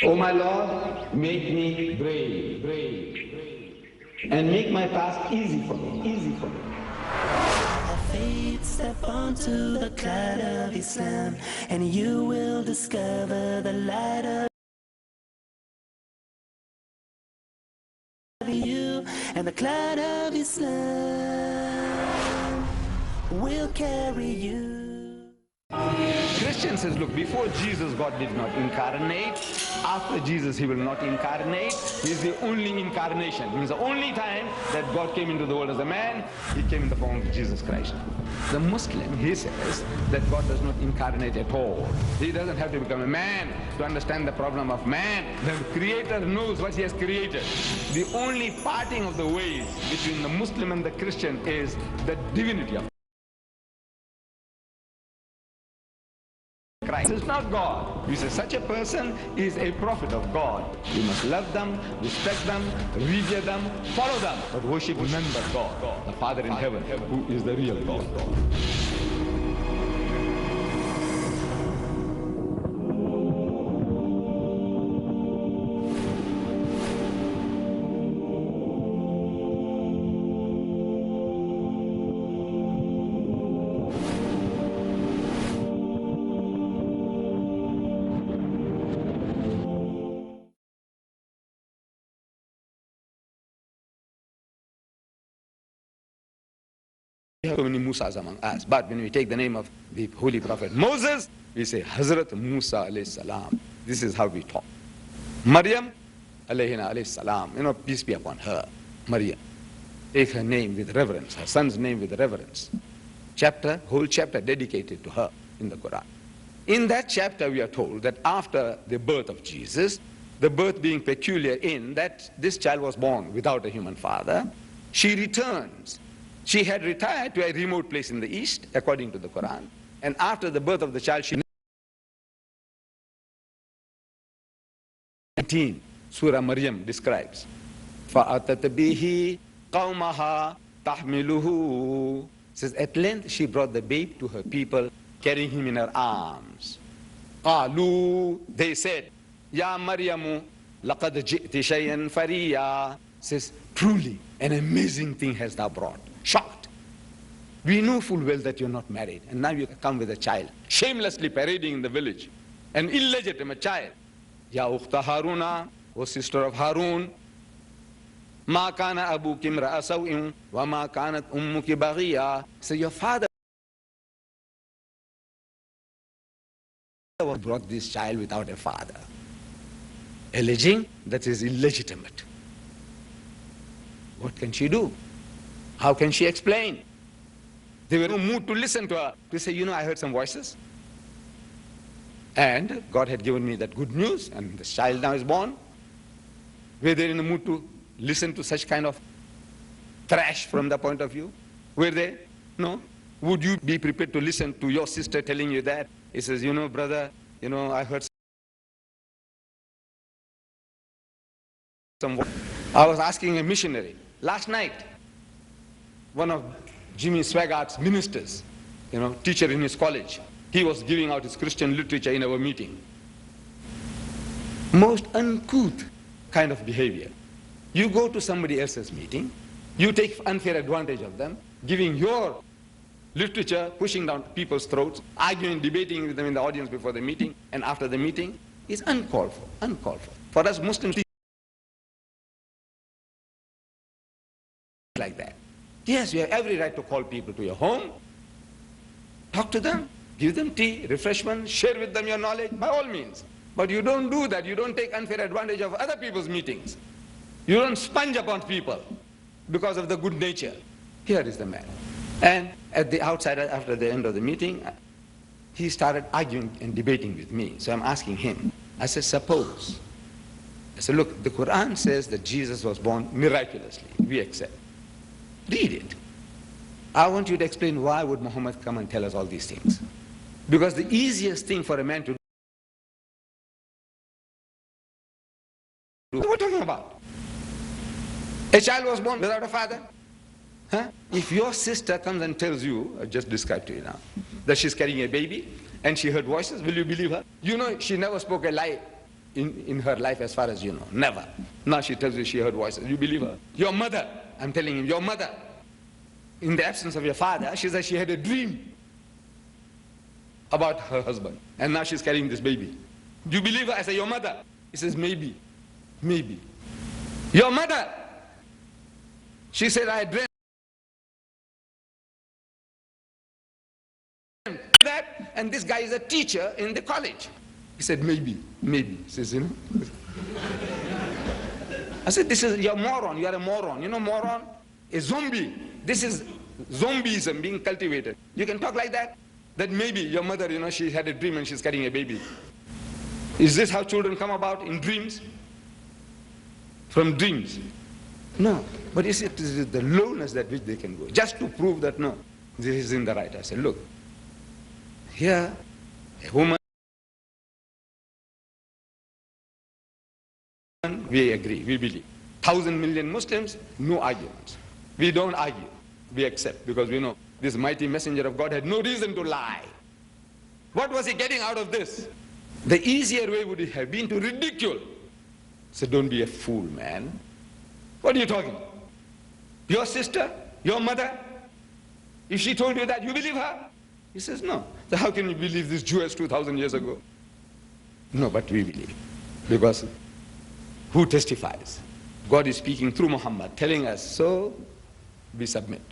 O my Lord, make me brave, and make my task easy for me, Faith, step onto the cloud of Islam, and you will discover the light of you, and the cloud of Islam will carry you. Christian says, look, before Jesus, God did not incarnate. After Jesus, he will not incarnate. He is the only incarnation. It means the only time that God came into the world as a man, he came in the form of Jesus Christ. The Muslim, he says that God does not incarnate at all. He doesn't have to become a man to understand the problem of man. The Creator knows what he has created. The only parting of the ways between the Muslim and the Christian is the divinity of Christ is not God. We say such a person is a prophet of God. You must love them, respect them, revere them, follow them, but worship none but God, the Father in heaven, who is the real God. We have so many Musas among us, but when we take the name of the holy prophet Moses, we say Hazrat Musa alayhi salam. This is how we talk. Maryam alayhi salam, peace be upon her. Maryam. Take her name with reverence, her son's name with reverence. Whole chapter dedicated to her in the Quran. In that chapter we are told that after the birth of Jesus, the birth being peculiar in that this child was born without a human father, she returns. She had retired to a remote place in the east, according to the Quran. And after the birth of the child, she 19, Surah Maryam describes. فَأَتَتْ بِهِ قَوْمَهَا تَحْمِلُهُ. Says, at length she brought the babe to her people, carrying him in her arms. قَالُوا, they said, يَا مَرْيَمُ لَقَدْ جِئْتِ شَيْئًا فَرِيًّا. Says, truly, an amazing thing has thou brought. Shocked. We know full well that you're not married, and now you come with a child, shamelessly parading in the village, an illegitimate child. Ya ukhta Haruna, O sister of Harun, ma kana abuki imra'a saw'in wa ma kanat ummuki baghiya. So your father brought this child without a father, alleging that is illegitimate. What can she do? How can she explain? They were in no mood to listen to her, to say, I heard some voices. And God had given me that good news, and the child now is born. Were they in the mood to listen to such kind of trash from the point of view? Were they? No. Would you be prepared to listen to your sister telling you that? He says, brother, I heard some voices. I was asking a missionary last night, one of Jimmy Swaggart's ministers, teacher in his college. He was giving out his Christian literature in our meeting. Most uncouth kind of behavior. You go to somebody else's meeting, you take unfair advantage of them, giving your literature, pushing down people's throats, arguing, debating with them in the audience before the meeting and after the meeting is uncalled for, uncalled for. For us Muslims, like that. Yes, you have every right to call people to your home, talk to them, give them tea, refreshment, share with them your knowledge, by all means. But you don't do that. You don't take unfair advantage of other people's meetings. You don't sponge upon people because of the good nature. Here is the man. And at the outside, after the end of the meeting, he started arguing and debating with me. So I'm asking him, I said, suppose. I said, look, the Quran says that Jesus was born miraculously. We accept. Read it. I want you to explain why would Muhammad come and tell us all these things. Because the easiest thing for a man to do, what are we talking about? A child was born without a father. Huh? If your sister comes and tells you, I just described to you now, that she's carrying a baby and she heard voices, will you believe her? She never spoke a lie in her life as far as you know. Never. Now she tells you she heard voices. You believe her? Your mother, I'm telling him, your mother, in the absence of your father, she says she had a dream about her husband. And now she's carrying this baby. Do you believe her? I say, your mother. He says, maybe. Maybe. Your mother. She said, I dreamt that, and this guy is a teacher in the college. He said, maybe, maybe. He says, you know. I said, this is, you're a moron, you are a moron. You know moron? A zombie. This is zombieism being cultivated. You can talk like that? That maybe your mother, you know, she had a dream and she's carrying a baby. Is this how children come about, in dreams? From dreams? No. But it is the lowness that which they can go, just to prove that no, this is in the right. I said, look, here, a woman, we agree, we believe. 1,000 million Muslims, no arguments. We don't argue, we accept, because we know this mighty messenger of God had no reason to lie. What was he getting out of this? The easier way would have been to ridicule. So don't be a fool, man. What are you talking? Your sister, your mother, if she told you that, you believe her? He says, no. So how can you believe this Jewess 2,000 years ago? No, but we believe. Because who testifies? God is speaking through Muhammad, telling us, so we submit.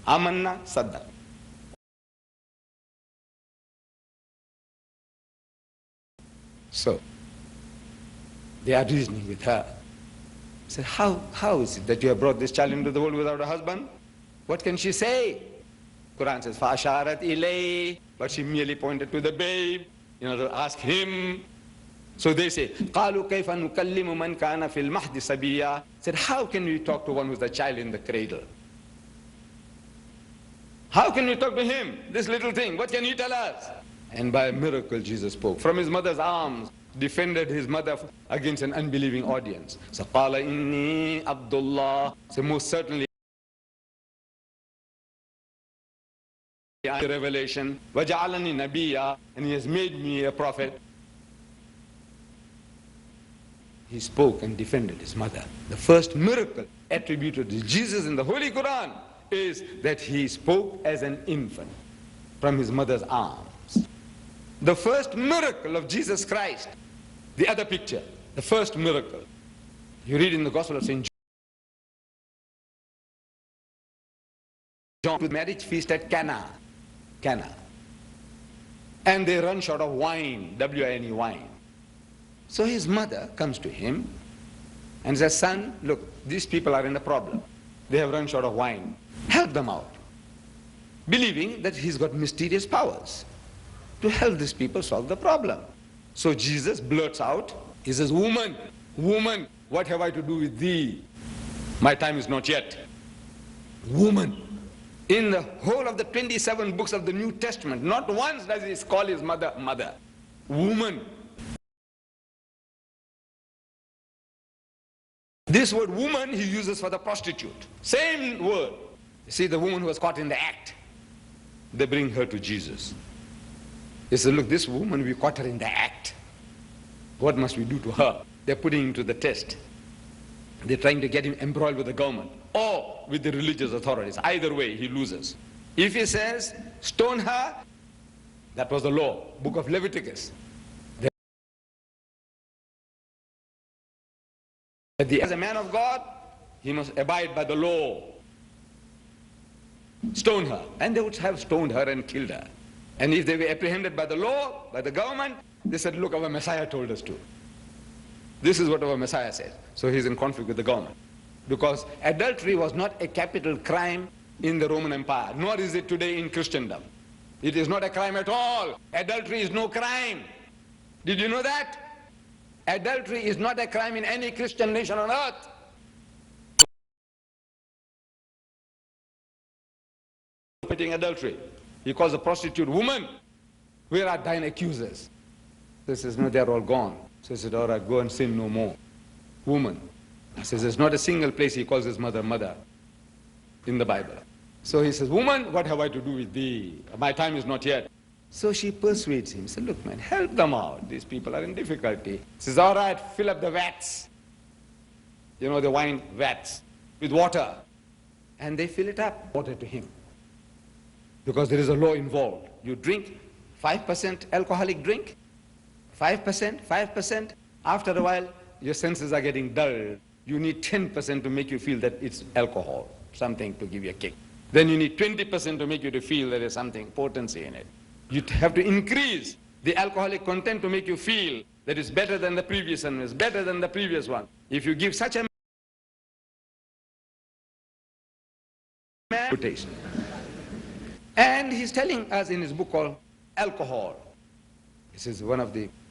Amanna Saddaq. So, they are reasoning with her. Say, how is it that you have brought this child into the world without a husband? What can she say? Quran says, فَأَشَارَتْ إِلَيْهِ, but she merely pointed to the babe, you know, to ask him. So they say, قَالُوا كَيْفَ نُكَلِّمُ مَنْ كَانَ فِي الْمَحْدِ صَبِيًّا. Said, how can we talk to one who's the child in the cradle? How can we talk to him, this little thing? What can he tell us? And by a miracle, Jesus spoke. From his mother's arms, defended his mother against an unbelieving audience. So, قَالَ إِنِّي عَبْدُ اللَّهِ. So most certainly, revelation, وَجَعَلَنِي نَبِيًّا, and he has made me a prophet. He spoke and defended his mother. The first miracle attributed to Jesus in the Holy Quran is that he spoke as an infant from his mother's arms. The first miracle of Jesus Christ, the other picture, the first miracle, you read in the Gospel of St. John, with marriage feast at Cana. And they run short of wine, W-I-N-E, wine. So his mother comes to him and says, son, look, these people are in a problem. They have run short of wine. Help them out. Believing that he's got mysterious powers to help these people solve the problem. So Jesus blurts out, he says, woman, what have I to do with thee? My time is not yet. Woman. In the whole of the 27 books of the New Testament, not once does he call his mother, mother. Woman. This word woman he uses for the prostitute. Same word. You see, the woman who was caught in the act, they bring her to Jesus. They say, look, this woman, we caught her in the act. What must we do to her? They're putting him to the test. They're trying to get him embroiled with the government or with the religious authorities. Either way, he loses. If he says, stone her, that was the law, book of Leviticus. As a man of God, he must abide by the law. Stone her. And they would have stoned her and killed her. And if they were apprehended by the law, by the government, they said, look, our Messiah told us to. This is what our Messiah said. So he's in conflict with the government. Because adultery was not a capital crime in the Roman Empire, nor is it today in Christendom. It is not a crime at all. Adultery is no crime. Did you know that? Adultery is not a crime in any Christian nation on earth. Committing adultery. He calls a prostitute woman. Where are thine accusers? He says, no, they're all gone. So he said, all right, go and sin no more. Woman. He says, there's not a single place he calls his mother, mother in the Bible. So he says, woman, what have I to do with thee? My time is not yet. So she persuades him, said, look man, help them out. These people are in difficulty. Says, all right, fill up the vats. You know, the wine vats with water. And they fill it up, water to him. Because there is a law involved. You drink 5% alcoholic drink, 5%. After a while, your senses are getting dull. You need 10% to make you feel that it's alcohol, something to give you a kick. Then you need 20% to make you to feel there is something potency in it. You have to increase the alcoholic content to make you feel that it's better than the previous one, it's better than the previous one. If you give such a quotation. And he's telling us in his book called Alcohol. This is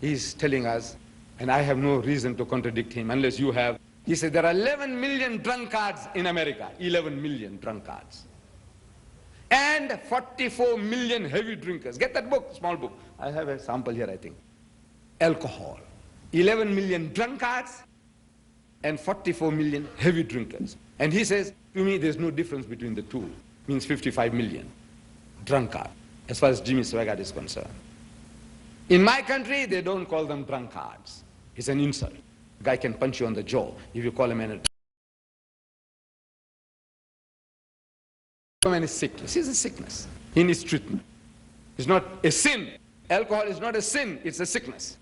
he's telling us, and I have no reason to contradict him unless you have. He said there are 11 million drunkards in America, 11 million drunkards. And 44 million heavy drinkers. Get that book, small book. I have a sample here, I think. Alcohol. 11 million drunkards and 44 million heavy drinkers. And he says, to me, there's no difference between the two. Means 55 million drunkard, as far as Jimmy Swaggart is concerned. In my country, they don't call them drunkards. It's an insult. A guy can punch you on the jaw if you call him an man is sick. This is a sickness. He needs treatment. It's not a sin. Alcohol is not a sin, it's a sickness.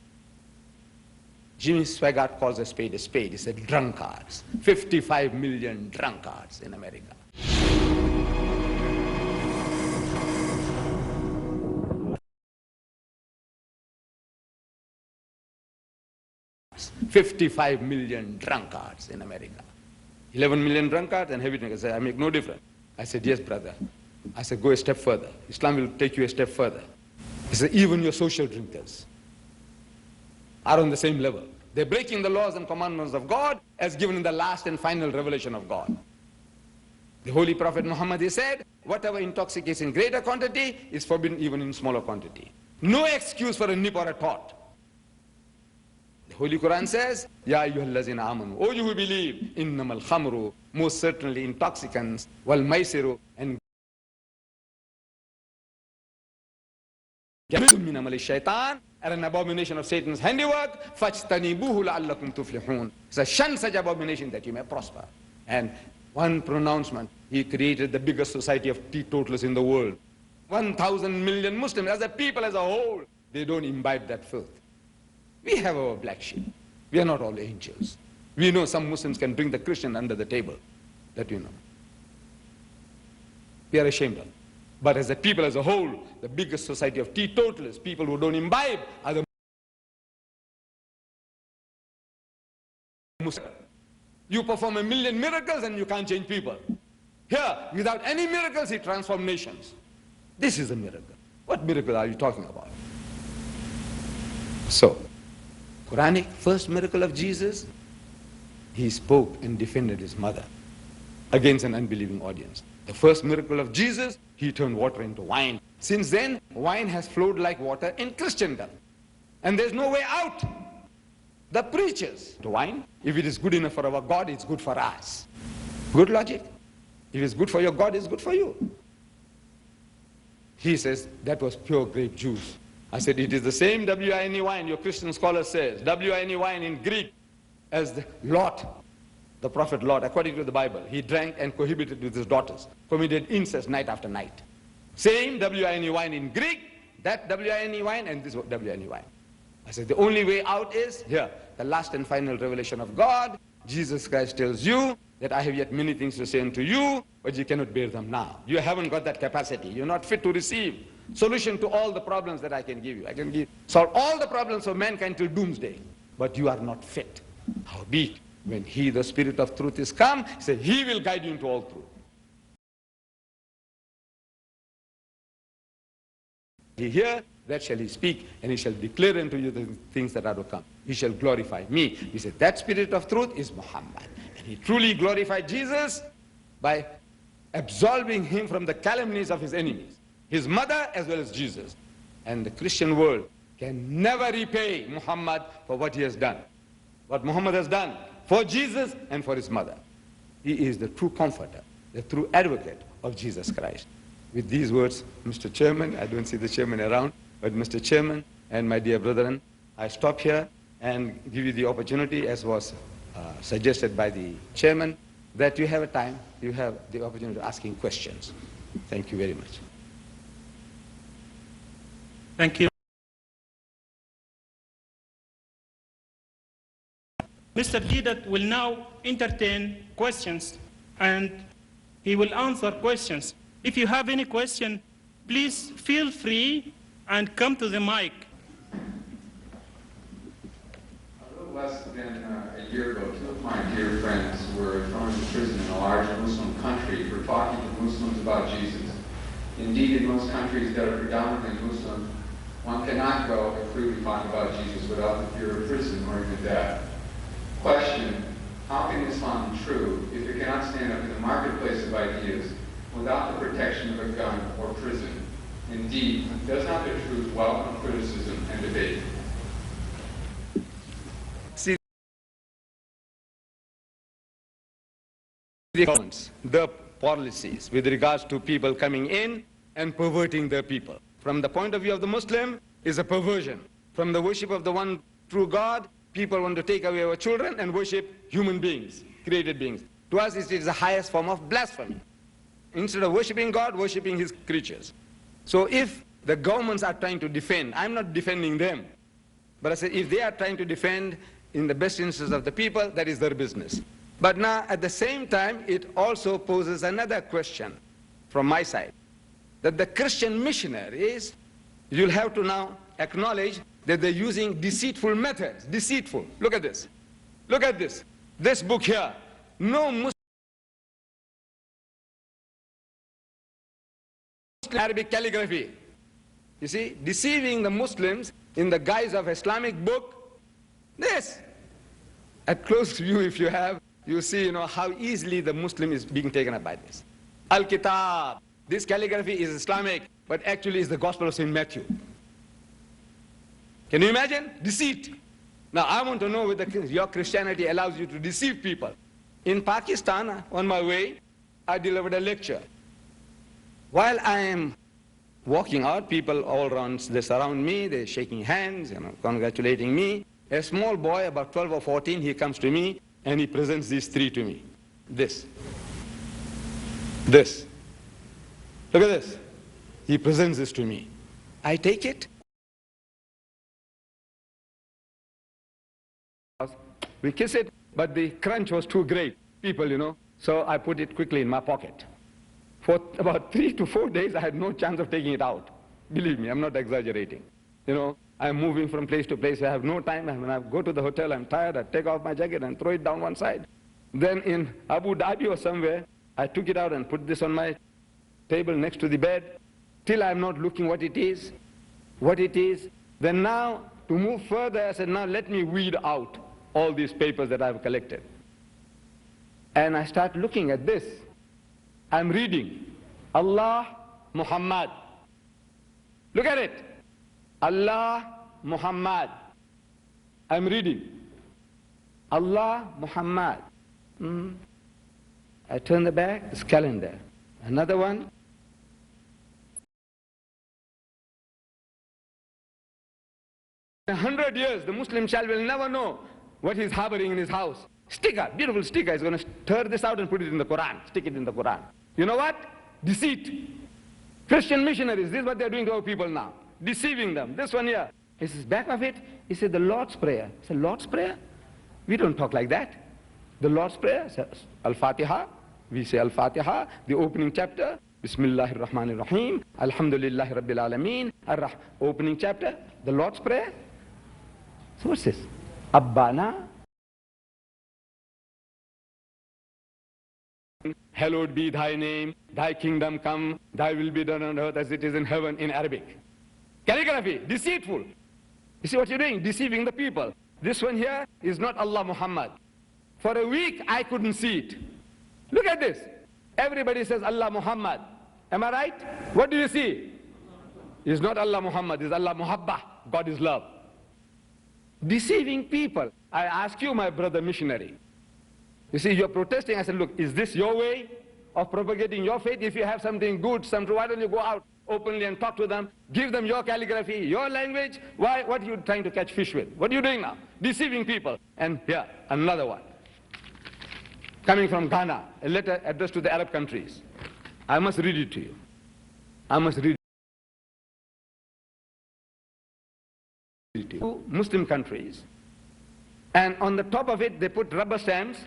Jimmy Swaggart calls a spade a spade. He said drunkards. 55 million drunkards in America. $55 million drunkards in America. 11 million drunkards and heavy drinkers. I make no difference. I said, yes, brother. I said, go a step further. Islam will take you a step further. He said, even your social drinkers are on the same level. They're breaking the laws and commandments of God as given in the last and final revelation of God. The Holy Prophet Muhammad, he said, whatever intoxicates in greater quantity is forbidden even in smaller quantity. No excuse for a nip or a tot. The Holy Quran says, Ya ayyuhallazina amanu, O you who believe, innamal khamru, most certainly intoxicants, wal maisiru, and min amali shaitan, are an abomination of Satan's handiwork, fajtanibuhu la'allakum tuflihun. It's a shun such abomination that you may prosper. And one pronouncement, he created the biggest society of teetotalers in the world. 1,000 million Muslims, as a people as a whole, they don't imbibe that filth. We have our black sheep. We are not all angels. We know some Muslims can bring the Christian under the table. That you know. We are ashamed of it. But as a people as a whole, the biggest society of teetotalers, people who don't imbibe, are the Muslims. You perform 1 million miracles and you can't change people. Here, without any miracles, he transforms nations. This is a miracle. What miracle are you talking about? So, Quranic first miracle of Jesus, he spoke and defended his mother against an unbelieving audience. The first miracle of Jesus, he turned water into wine. Since then, wine has flowed like water in Christendom. And there's no way out. The preachers, the wine, if it is good enough for our God, it's good for us. Good logic. If it's good for your God, it's good for you. He says that was pure grape juice. I said, it is the same wine wine, your Christian scholar says. Wine wine in Greek as the Lot, the prophet Lot, according to the Bible. He drank and cohabited with his daughters, committed incest night after night. Same wine in Greek, that wine and this wine. I said, the only way out is here, the last and final revelation of God. Jesus Christ tells you that I have yet many things to say unto you, but you cannot bear them now. You haven't got that capacity. You're not fit to receive solution to all the problems that I can give you. I can solve all the problems of mankind till doomsday, but you are not fit. Howbeit, when he, the Spirit of truth, is come, he said, he will guide you into all truth. He hear, that shall he speak, and he shall declare unto you the things that are to come. He shall glorify me. He said, that Spirit of truth is Muhammad. And he truly glorified Jesus by absolving him from the calumnies of his enemies, his mother as well as Jesus. And the Christian world can never repay Muhammad for what he has done. What Muhammad has done for Jesus and for his mother. He is the true comforter, the true advocate of Jesus Christ. With these words, Mr. Chairman, I don't see the chairman around, But Mr. Chairman and my dear brethren, I stop here and give you the opportunity, as was suggested by the chairman, that you have a time, you have the opportunity of asking questions. Thank you very much. Thank you. Mr. Deedat will now entertain questions, and he will answer questions. If you have any question, please feel free and come to the mic. A little less than a year ago, two of my dear friends were thrown into prison in a large Muslim country for talking to Muslims about Jesus. Indeed, in most countries that are predominantly Muslim, one cannot go and freely talk about Jesus without the fear of prison or even death. Question: how can Islam be true if it cannot stand up in the marketplace of ideas without the protection of a gun or prison? Indeed, does not the truth welcome criticism and debate? See, the policies with regards to people coming in and perverting their people. From the point of view of the Muslim, is a perversion. From the worship of the one true God, people want to take away our children and worship human beings, created beings. To us, it is the highest form of blasphemy. Instead of worshiping God, worshiping his creatures. So if the governments are trying to defend, I'm not defending them, but I say if they are trying to defend in the best interest of the people, that is their business. But now, at the same time, it also poses another question from my side, that the Christian missionaries, you'll have to now acknowledge that they're using deceitful methods. Deceitful. Look at this. Look at this. This book here. No Muslim Arabic calligraphy. You see, deceiving the Muslims in the guise of Islamic book. This. At close view, if you have, you see, how easily the Muslim is being taken up by this. Al-Kitab. This calligraphy is Islamic, but actually is the Gospel of St. Matthew. Can you imagine? Deceit. Now, I want to know whether your Christianity allows you to deceive people. In Pakistan, on my way, I delivered a lecture. While I am walking out, people all around, they surround me, they're shaking hands, congratulating me. A small boy, about 12 or 14, he comes to me, and he presents these three to me. This. This. Look at this. He presents this to me. I take it. We kiss it, but the crunch was too great, people, so I put it quickly in my pocket. For about 3 to 4 days, I had no chance of taking it out. Believe me, I'm not exaggerating. I'm moving from place to place. I have no time. When I go to the hotel, I'm tired. I take off my jacket and throw it down one side. Then in Abu Dhabi or somewhere, I took it out and put this on my table next to the bed. Till I'm not looking what it is. Then now, to move further, I said, now let me weed out all these papers that I've collected. And I start looking at this. I'm reading, Allah, Muhammad. Look at it. Allah, Muhammad. I'm reading, Allah, Muhammad. I turn the back, it's calendar. Another one. In 100 years, the Muslim child will never know what he's harboring in his house. Sticker, beautiful sticker. He's going to tear this out and put it in the Quran, stick it in the Quran. You know what? Deceit. Christian missionaries, this is what they're doing to our people now. Deceiving them. This one here, he says, back of it, he said the Lord's Prayer. He said, Lord's Prayer? We don't talk like that. The Lord's Prayer, Al-Fatiha. We say Al-Fatiha, the opening chapter, Bismillahir Rahmanir Rahim, Alhamdulillahi Rabbil Alameen, opening chapter, the Lord's Prayer. So what's this? Abbana. Hallowed be thy name, thy kingdom come, thy will be done on earth as it is in heaven, in Arabic. Calligraphy, deceitful. You see what you're doing? Deceiving the people. This one here is not Allah Muhammad. For a week I couldn't see it. Look at this. Everybody says Allah Muhammad. Am I right? What do you see? It's not Allah Muhammad, it's Allah Muhabba. God is love. Deceiving people. I ask you, my brother missionary. You see, you're protesting. I said, look, is this your way of propagating your faith? If you have something good, why don't you go out openly and talk to them, give them your calligraphy, your language. Why? What are you trying to catch fish with? What are you doing now? Deceiving people. And here, another one. Coming from Ghana, a letter addressed to the Arab countries. I must read it to you. I must read it to you. Muslim countries. And on the top of it, they put rubber stamps.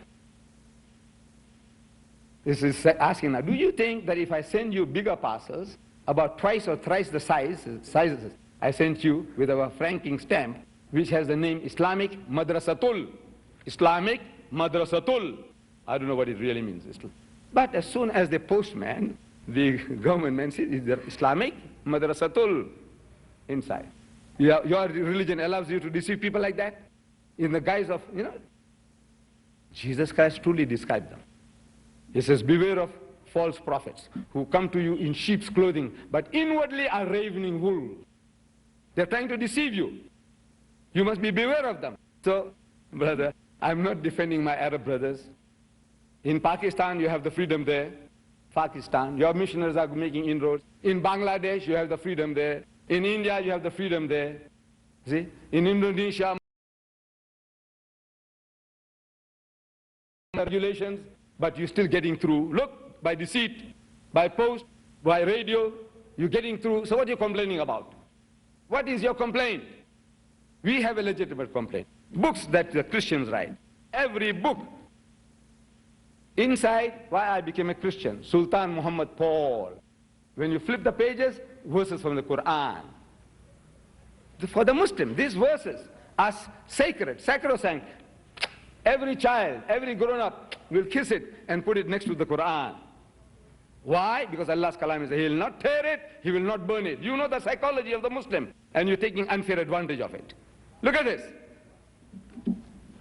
This is asking now, do you think that if I send you bigger parcels, about twice or thrice the sizes I sent you with our franking stamp, which has the name Islamic Madrasatul. Islamic Madrasatul. I don't know what it really means. But as soon as the postman, the government man says, is there Islamic Madrasatul inside? Your religion allows you to deceive people like that? In the guise of, Jesus Christ truly described them. He says, beware of false prophets who come to you in sheep's clothing, but inwardly are ravening wolves. They're trying to deceive you. You must be beware of them. So, brother, I'm not defending my Arab brothers. In Pakistan, you have the freedom there. Pakistan, your missionaries are making inroads. In Bangladesh, you have the freedom there. In India, you have the freedom there. See? In Indonesia, regulations, but you're still getting through. Look, by deceit, by post, by radio, you're getting through. So what are you complaining about? What is your complaint? We have a legitimate complaint. Books that the Christians write. Every book. Inside, why I became a Christian. Sultan Muhammad Paul. When you flip the pages, verses from the Quran. For the Muslim, these verses are sacred, sacrosanct. Every child, every grown-up will kiss it and put it next to the Quran. Why? Because Allah's kalam is, He will not tear it, He will not burn it. You know the psychology of the Muslim, and you're taking unfair advantage of it. Look at this.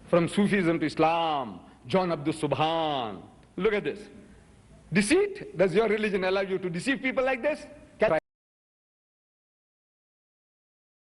From Sufism to Islam, John Abdul Subhan. Look at this. Deceit? Does your religion allow you to deceive people like this?